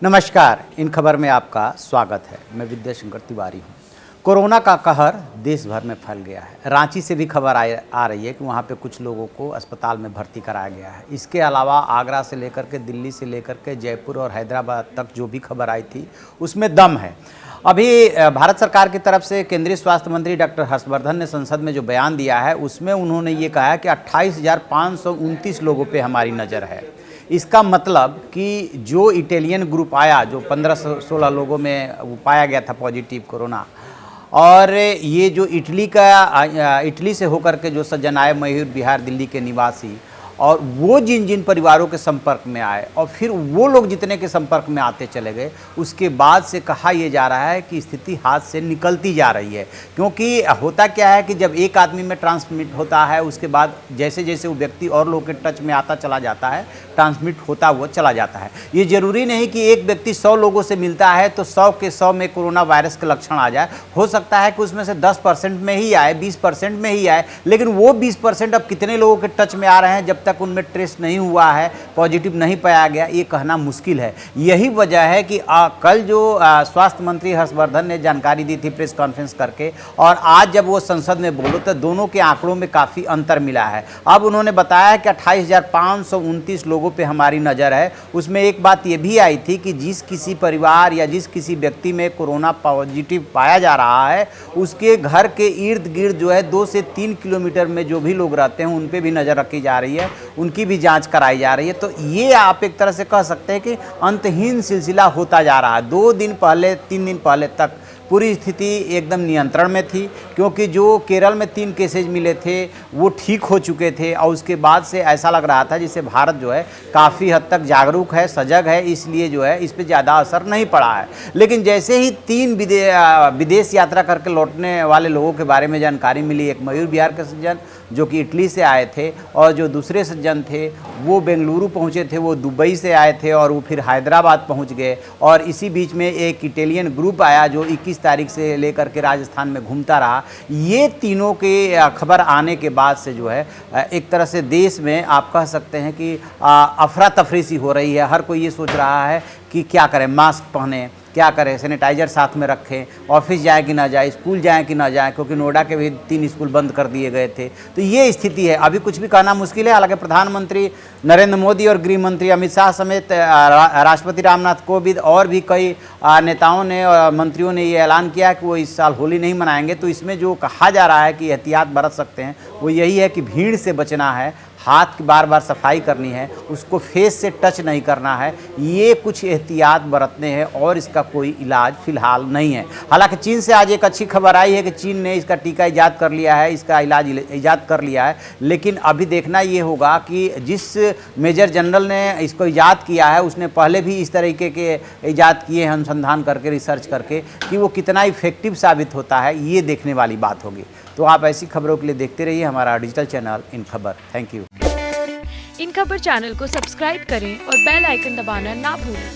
नमस्कार, इन खबर में आपका स्वागत है। मैं विद्या शंकर तिवारी हूँ। कोरोना का कहर देश भर में फैल गया है। रांची से भी खबर आ रही है कि वहाँ पे कुछ लोगों को अस्पताल में भर्ती कराया गया है। इसके अलावा आगरा से लेकर के दिल्ली से लेकर के जयपुर और हैदराबाद तक जो भी खबर आई थी उसमें दम है। अभी भारत सरकार की तरफ से केंद्रीय स्वास्थ्य मंत्री डॉक्टर हर्षवर्धन ने संसद में जो बयान दिया है उसमें उन्होंने ये कहा है कि 28,529 लोगों पे हमारी नज़र है। इसका मतलब कि जो इटालियन ग्रुप आया, जो 15-16 लोगों में वो पाया गया था पॉजिटिव कोरोना, और ये जो इटली से होकर के जो सज्जन आए, मयूर बिहार दिल्ली के निवासी, और वो जिन जिन परिवारों के संपर्क में आए और फिर वो लोग जितने के संपर्क में आते चले गए, उसके बाद से कहा यह जा रहा है कि स्थिति हाथ से निकलती जा रही है। क्योंकि होता क्या है कि जब एक आदमी में ट्रांसमिट होता है, उसके बाद जैसे जैसे वो व्यक्ति और लोगों के टच में आता चला जाता है, ट्रांसमिट होता हुआ चला जाता है। ये ज़रूरी नहीं कि एक व्यक्ति 100 लोगों से मिलता है तो 100 के 100 में कोरोना वायरस के लक्षण आ जाए। हो सकता है कि उसमें से 10% में ही आए, 20% में ही आए, लेकिन वो 20% अब कितने लोगों के टच में आ रहे हैं, जब तक उनमें ट्रेस नहीं हुआ है, पॉजिटिव नहीं पाया गया, ये कहना मुश्किल है। यही वजह है कि कल जो स्वास्थ्य मंत्री हर्षवर्धन ने जानकारी दी थी प्रेस कॉन्फ्रेंस करके, और आज जब वो संसद में बोलो तो दोनों के आंकड़ों में काफ़ी अंतर मिला है। अब उन्होंने बताया कि 28,529 लोगों पे हमारी नज़र है। उसमें एक बात ये भी आई थी कि जिस किसी परिवार या जिस किसी व्यक्ति में कोरोना पॉजिटिव पाया जा रहा है, उसके घर के इर्द गिर्द जो है 2 से 3 किलोमीटर में जो भी लोग रहते हैं उन पे भी नज़र रखी जा रही है, उनकी भी जांच कराई जा रही है। तो ये आप एक तरह से कह सकते हैं कि अंतहीन सिलसिला होता जा रहा है। 2 दिन पहले, 3 दिन पहले तक पूरी स्थिति एकदम नियंत्रण में थी, क्योंकि जो केरल में 3 केसेज मिले थे वो ठीक हो चुके थे, और उसके बाद से ऐसा लग रहा था जिससे भारत जो है काफ़ी हद तक जागरूक है, सजग है, इसलिए जो है इस पर ज़्यादा असर नहीं पड़ा है। लेकिन जैसे ही 3 विदेश यात्रा करके लौटने वाले लोगों के बारे में जानकारी मिली, एक मयूर बिहार के सज्जन जो कि इटली से आए थे, और जो दूसरे सज्जन थे वो बेंगलुरु पहुँचे थे, वो दुबई से आए थे, और वो फिर हैदराबाद पहुँच गए, और इसी बीच में एक इटालियन ग्रुप आया जो 21 तारीख से लेकर के राजस्थान में घूमता रहा। ये तीनों के खबर आने के बाद से जो है एक तरह से देश में आप कह सकते हैं कि अफरा तफरी सी हो रही है। हर कोई ये सोच रहा है कि क्या करें, मास्क पहने, क्या करें, सैनिटाइजर साथ में रखें, ऑफिस जाए कि ना जाए, स्कूल जाए कि ना जाए, क्योंकि नोएडा के भी 3 स्कूल बंद कर दिए गए थे। तो ये स्थिति है। अभी कुछ भी कहना मुश्किल है। हालांकि प्रधानमंत्री नरेंद्र मोदी और गृह मंत्री अमित शाह समेत राष्ट्रपति रामनाथ कोविंद और भी कई नेताओं ने और मंत्रियों ने ये ऐलान किया कि वो इस साल होली नहीं मनाएंगे। तो इसमें जो कहा जा रहा है कि एहतियात बरत सकते हैं वो यही है कि भीड़ से बचना है, हाथ की बार बार सफाई करनी है, उसको फेस से टच नहीं करना है। ये कुछ एहतियात बरतने हैं और इसका कोई इलाज फिलहाल नहीं है। हालांकि चीन से आज एक अच्छी खबर आई है कि चीन ने इसका टीका ईजाद कर लिया है, इसका इलाज ईजाद कर लिया है। लेकिन अभी देखना ये होगा कि जिस मेजर जनरल ने इसको ईजाद किया है उसने पहले भी इस तरीके के ईजाद किए हैं, अनुसंधान करके, रिसर्च करके, कि वो कितना इफेक्टिव साबित होता है, ये देखने वाली बात होगी। तो आप ऐसी खबरों के लिए देखते रहिए हमारा डिजिटल चैनल इन खबर। Thank you. इन खबर चैनल को सब्सक्राइब करें और बेल आइकन दबाना ना भूलें।